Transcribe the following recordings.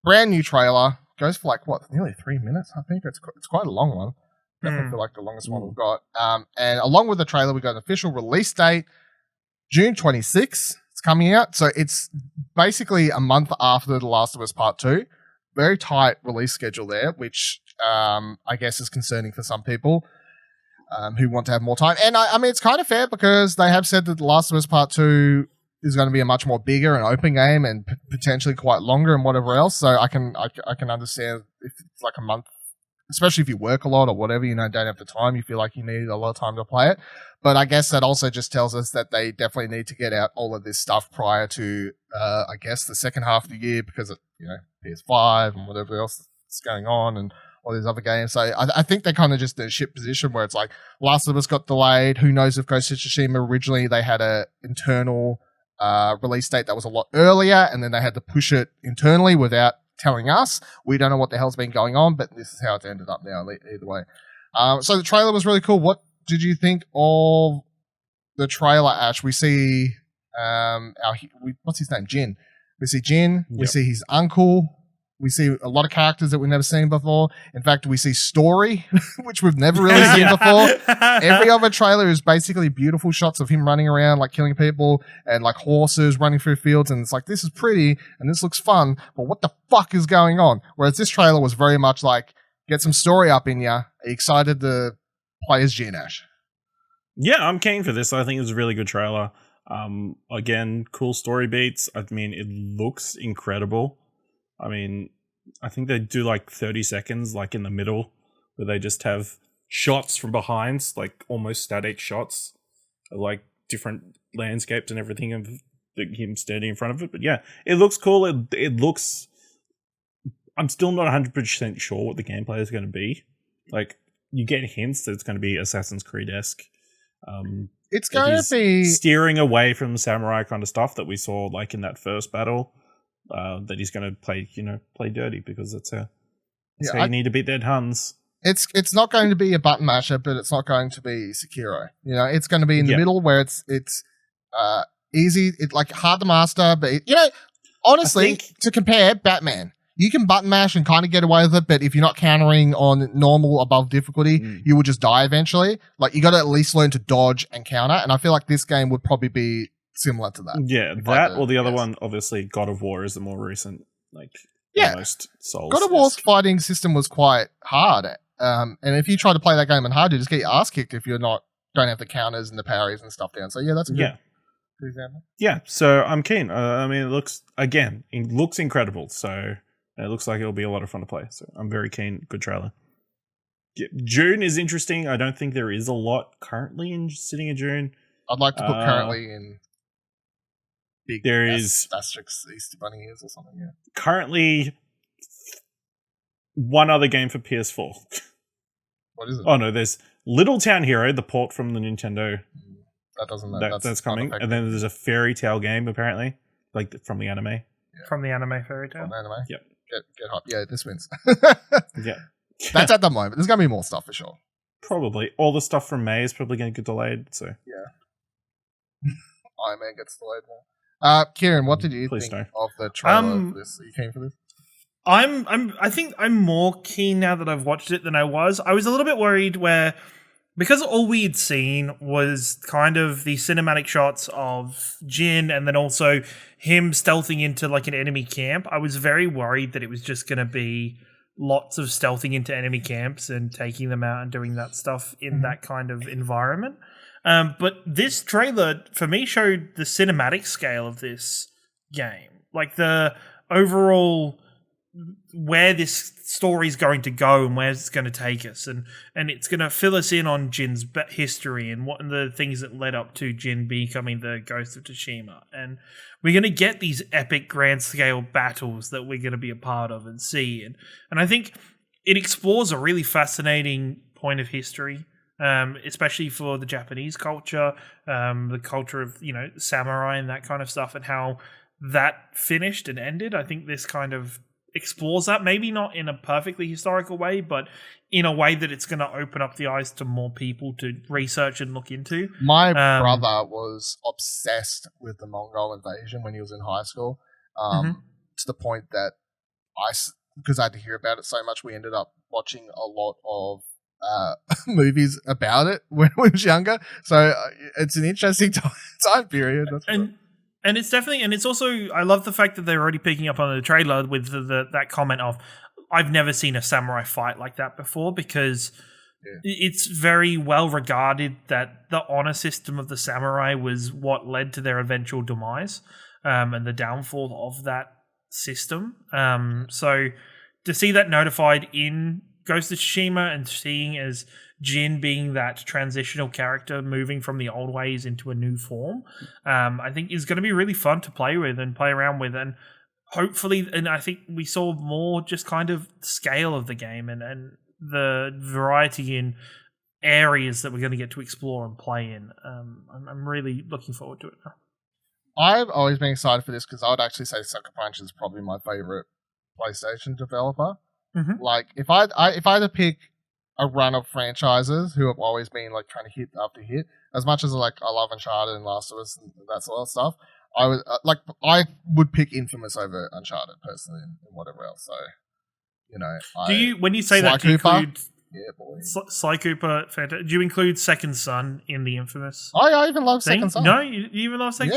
brand new trailer. Goes for nearly 3 minutes, I think. It's quite a long one. Definitely feel like the longest one we've got. And along with the trailer, we got an official release date, June 26th. It's coming out. So it's basically a month after The Last of Us Part 2. Very tight release schedule there, which I guess is concerning for some people who want to have more time. And I mean, it's kind of fair because they have said that The Last of Us Part 2 is going to be a much more bigger and open game and potentially quite longer and whatever else. So I can understand if it's like a month, especially if you work a lot or whatever, don't have the time, you feel like you need a lot of time to play it. But I guess that also just tells us that they definitely need to get out all of this stuff prior to, I guess, the second half of the year because of, PS5 and whatever else is going on and all these other games. So I think they're kind of just in a shit position where it's like Last of Us got delayed. Who knows if Ghost of Tsushima originally they had a internal release date that was a lot earlier and then they had to push it internally without telling us. We don't know what the hell's been going on, but this is how it's ended up now either way. So the trailer was really cool. What did you think of the trailer, Ash? We see what's his name? Jin. We see Jin. Yep. We see his uncle. We see a lot of characters that we've never seen before. In fact, we see Story, which we've never really seen before. Every other trailer is basically beautiful shots of him running around, like killing people, and like horses running through fields. And it's like, this is pretty and this looks fun, but what the fuck is going on? Whereas this trailer was very much like, get some story up in you. Are you excited to play as Jin, Ash? Yeah, I'm keen for this. I think it was a really good trailer. Again, cool story beats. I mean, it looks incredible. I mean, I think they do like 30 seconds, like in the middle, where they just have shots from behind, like almost static shots of like different landscapes and everything of him standing in front of it. But yeah, it looks cool. It looks... I'm still not 100% sure what the gameplay is going to be. Like, you get hints that it's going to be Assassin's Creed-esque. It's going to be... steering away from the samurai kind of stuff that we saw like in that first battle. That he's going to play dirty because that's how you need to beat their Huns. It's not going to be a button masher, but it's not going to be Sekiro. It's going to be in the middle where it's easy, like hard to master. But honestly, to compare, Batman, you can button mash and kind of get away with it, but if you're not countering on normal above difficulty, you will just die eventually. Like you got to at least learn to dodge and counter, and I feel like this game would probably be similar to that. Yeah, that or the other one, obviously, God of War is the more recent, most Souls. God of War's fighting system was quite hard. And if you try to play that game in hard, you just get your ass kicked if you're don't have the counters and the parries and stuff down. So yeah, that's a good example. Yeah, so I'm keen. I mean, it looks incredible. So it looks like it'll be a lot of fun to play. So I'm very keen. Good trailer. Yeah, June is interesting. I don't think there is a lot currently sitting in June. I'd like to put currently in big there is asterisks Easter Bunny ears or something. Yeah. Currently, one other game for PS4. What is it? Oh no, there's Little Town Hero, the port from the Nintendo. That doesn't. That's coming, and then there's a Fairy Tale game apparently, like from the anime. Yeah. From the anime Fairy Tale. From the anime. Yep. Get hype. Yeah, this wins. Yeah. That's at the moment. There's gonna be more stuff for sure. Probably all the stuff from May is probably going to get delayed. So yeah. Iron Man gets delayed more. Kieran, what did you think of the trailer for this? Are you keen for this? I think I'm more keen now that I've watched it than I was. I was a little bit worried because all we'd seen was kind of the cinematic shots of Jin and then also him stealthing into like an enemy camp. I was very worried that it was just going to be lots of stealthing into enemy camps and taking them out and doing that stuff in that kind of environment. But this trailer, for me, showed the cinematic scale of this game. Like the overall where this story's going to go and where it's going to take us. And it's going to fill us in on Jin's history and what the things that led up to Jin becoming the Ghost of Tsushima. And we're going to get these epic grand scale battles that we're going to be a part of and see. And I think it explores a really fascinating point of history. Especially for the Japanese culture, the culture of, samurai and that kind of stuff and how that finished and ended. I think this kind of explores that, maybe not in a perfectly historical way, but in a way that it's going to open up the eyes to more people to research and look into. My brother was obsessed with the Mongol invasion when he was in high school, to the point that because I had to hear about it so much, we ended up watching a lot of movies about it when we was younger. So it's an interesting time period. That's and it's definitely, and it's also, I love the fact that they're already picking up on the trailer with that comment of, I've never seen a samurai fight like that before, because it's very well regarded that the honor system of the samurai was what led to their eventual demise, and the downfall of that system. So to see that notified in Ghost of Tsushima and seeing as Jin being that transitional character moving from the old ways into a new form, I think is going to be really fun to play with and play around with. And hopefully, and I think we saw more just kind of scale of the game and the variety in areas that we're going to get to explore and play in. I'm really looking forward to it now. I've always been excited for this because I would actually say Sucker Punch is probably my favorite PlayStation developer. Mm-hmm. Like, if I had to pick a run of franchises who have always been like kind of hit after hit, as much as like I love Uncharted and Last of Us and that sort of stuff, I would pick Infamous over Uncharted personally and whatever else. So, you know, when you say Sly that, do you Cooper, include Sly Cooper? Do you include Second Son in the Infamous? I even love Second Son. No, you even love Second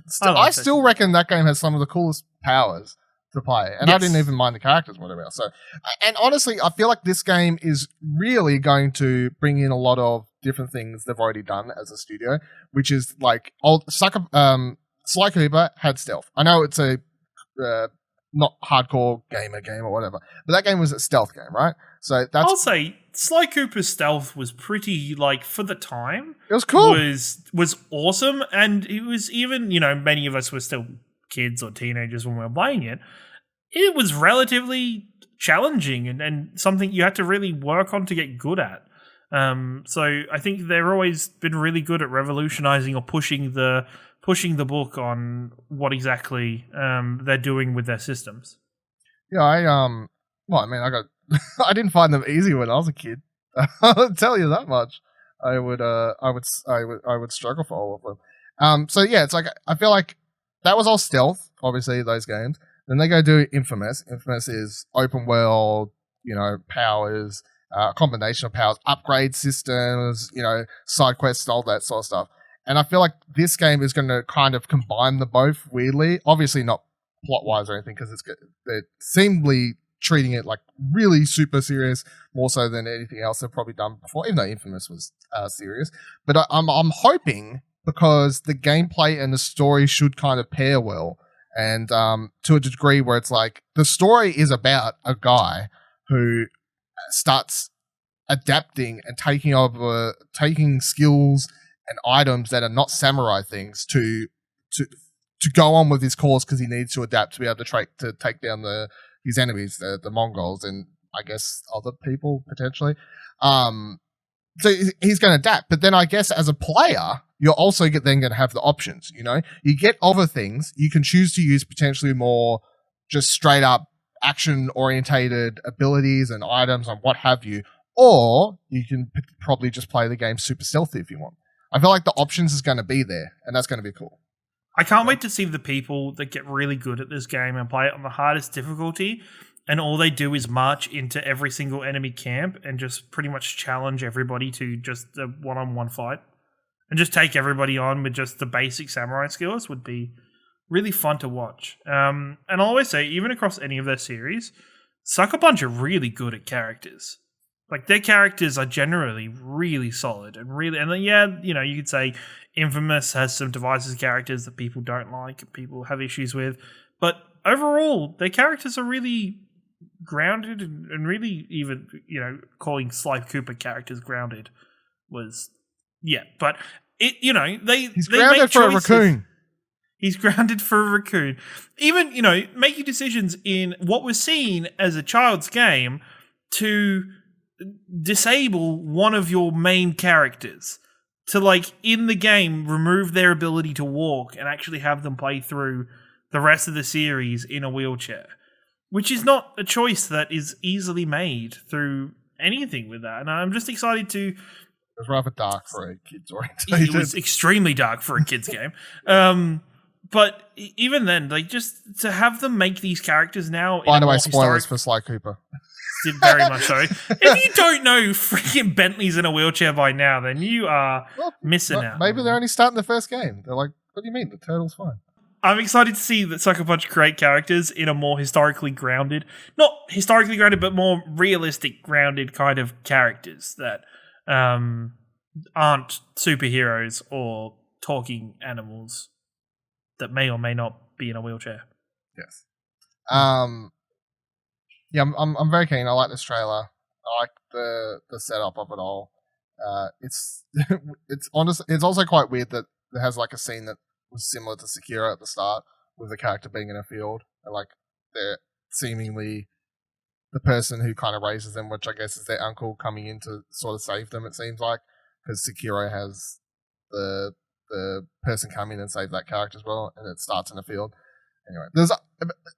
Son. I still reckon that game has some of the coolest powers to play, and I didn't even mind the characters, whatever else. So, and honestly, I feel like this game is really going to bring in a lot of different things they've already done as a studio, which is like Sly Cooper had stealth. I know it's a not hardcore gamer game or whatever, but that game was a stealth game, right? So that's. I'll say Sly Cooper's stealth was pretty, like, for the time. It was cool. Was awesome, and it was even, many of us were still kids or teenagers when we were playing it. It was relatively challenging and something you had to really work on to get good at. So I think they've always been really good at revolutionizing or pushing the book on what exactly they're doing with their systems. Yeah, I didn't find them easy when I was a kid. I'll tell you that much. I would struggle for all of them. So yeah, it's like I feel like that was all stealth, obviously, those games. Then they go do Infamous. Infamous is open world, powers, a combination of powers, upgrade systems, side quests, all that sort of stuff. And I feel like this game is going to kind of combine the both weirdly. Obviously not plot-wise or anything, because they're seemingly treating it like really super serious, more so than anything else they've probably done before, even though Infamous was serious. But I'm hoping, because the gameplay and the story should kind of pair well, and to a degree where it's like the story is about a guy who starts adapting and taking skills and items that are not samurai things to go on with his course, because he needs to adapt to be able to take down his enemies, the Mongols, and I guess other people potentially. So he's going to adapt, but then I guess as a player, you're also then going to have the options. You get other things. You can choose to use potentially more just straight up action orientated abilities and items and what have you, or you can probably just play the game super stealthy if you want. I feel like the options is going to be there, and that's going to be cool. I can't wait to see the people that get really good at this game and play it on the hardest difficulty, and all they do is march into every single enemy camp and just pretty much challenge everybody to just a one-on-one fight. And just take everybody on with just the basic samurai skills would be really fun to watch. And I'll always say, even across any of their series, Sucker Punch are really good at characters. Like, their characters are generally really solid and then, you could say Infamous has some divisive characters that people don't like and people have issues with. But overall, their characters are really grounded and really even, calling Sly Cooper characters grounded was, but it, he's they grounded make for choices. a raccoon. He's grounded for a raccoon. Even, making decisions in what was seen as a child's game to disable one of your main characters, to, like, in the game, remove their ability to walk and actually have them play through the rest of the series in a wheelchair, which is not a choice that is easily made through anything with that. And I'm just excited to... It was rather dark for a kid's orientation. It was extremely dark for a kid's game. But even then, like, just to have them make these characters now. By the way, spoilers for Sly Cooper. Very much so. If you don't know freaking Bentley's in a wheelchair by now, then you are missing out. Maybe they're only starting the first game. They're like, what do you mean? The turtle's fine. I'm excited to see that Sucker Punch create characters in a more historically grounded, not historically grounded, but more realistic grounded kind of characters that aren't superheroes or talking animals that may or may not be in a wheelchair. Yes. Yeah, I'm very keen. I like this trailer. I like the setup of it all. It's honestly, it's also quite weird that it has like a scene that was similar to Sekiro at the start, with the character being in a field, and like they're seemingly the person who kind of raises them, which I guess is their uncle, coming in to sort of save them. It seems like, because Sekiro has the person come in and save that character as well, and it starts in a field. Anyway,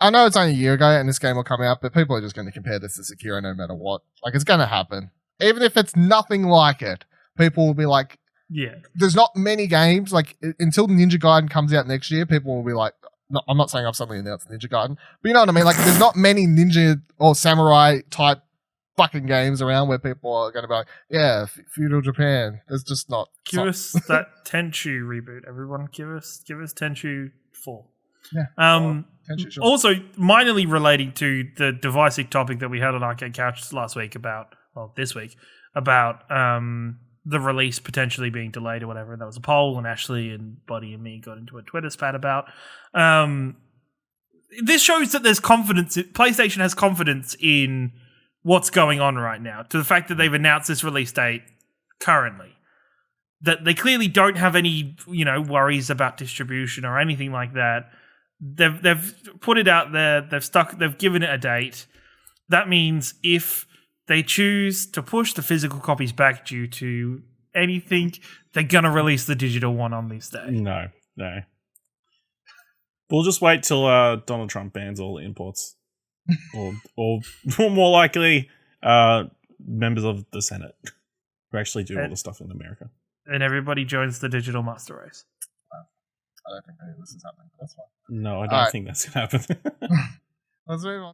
I know it's only a year ago and this game will come out, but people are just going to compare this to Sekiro no matter what. Like, it's going to happen. Even if it's nothing like it, people will be like, yeah. There's not many games, like, until Ninja Gaiden comes out next year, people will be like, no, I'm not saying I've suddenly announced Ninja Gaiden, but you know what I mean? Like, there's not many ninja or samurai type fucking games around where people are going to be like, yeah, feudal Japan. There's just not. Give us that Tenchu reboot. Everyone, give us Tenchu 4. Yeah. Tenchu, sure. Also, minorly relating to the divisive topic that we had on Arcade Couch this week, about the release potentially being delayed or whatever. And that was a poll, and Ashley and Buddy and me got into a Twitter spat about. This shows that there's confidence. PlayStation has confidence in what's going on right now, to the fact that they've announced this release date currently. That they clearly don't have any, worries about distribution or anything like that. They've put it out there. They've given it a date. That means if they choose to push the physical copies back due to anything, they're gonna release the digital one on this day. No. We'll just wait till Donald Trump bans all imports, or more likely, members of the Senate who actually do all the stuff in America. And everybody joins the digital master race. I don't think any of this is happening. That's fine. No, I don't think that's going to happen. Let's move on.